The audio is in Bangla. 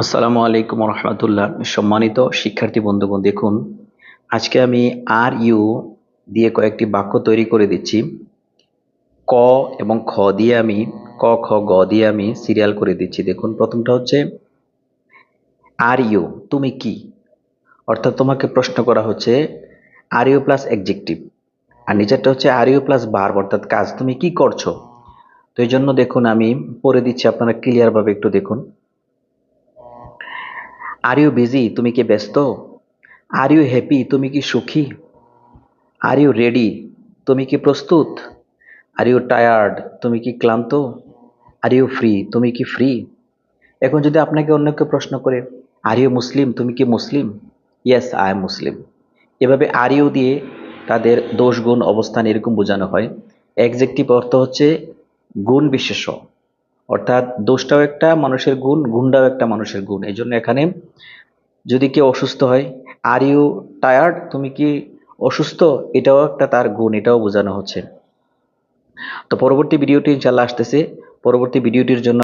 আসসালামু আলাইকুম রহমতুল্লাহ। সম্মানিত শিক্ষার্থী বন্ধুগণ, দেখুন আজকে আমি আর ইউ দিয়ে কয়েকটি বাক্য তৈরি করে দিচ্ছি। ক এবং খ দিয়ে আমি ক খ গ দিয়ে আমি সিরিয়াল করে দিচ্ছি। দেখুন, প্রথমটা হচ্ছে আর ইউ, তুমি কি। অর্থাৎ তোমাকে প্রশ্ন করা হচ্ছে আর ইউ প্লাস অ্যাডজেক্টিভ, আর নিচেরটা হচ্ছে আর ইউ প্লাস ভার্ব অর্থাৎ কাজ, তুমি কি করছো। তো এই জন্য দেখুন আমি পড়ে দিচ্ছি, আপনারা ক্লিয়ার ভাবে একটু দেখুন। আর ইউ বিজি, তুমি কি ব্যস্ত। আর ইউ হ্যাপি, তুমি কি সুখী। আর ইউ রেডি, তুমি কি প্রস্তুত। আর ইউ টায়ার্ড, তুমি কি ক্লান্ত। আর ইউ ফ্রি, তুমি কি ফ্রি। এখন যদি আপনাকে অন্য কেউ প্রশ্ন করে আর ইউ মুসলিম, তুমি কি মুসলিম। ইয়েস, আই এম মুসলিম। এভাবে আর ইউ দিয়ে তাদের দোষ গুণ অবস্থান এরকম বোঝানো হয়। অ্যাডজেক্টিভ অর্থ হচ্ছে গুণ বিশেষ্য, অর্থাৎ দোষটাও একটা মানুষের গুণ, গুণটাও একটা মানুষের গুণ। এই জন্য এখানে যদি কেউ অসুস্থ হয়, আর ইউ টায়ার্ড, তুমি কি অসুস্থ, এটাও একটা তার গুণ, এটাও বোঝানো হচ্ছে। তো পরবর্তী ভিডিওটি ইনশাল্লাহ আসতেছে। পরবর্তী ভিডিওটির জন্য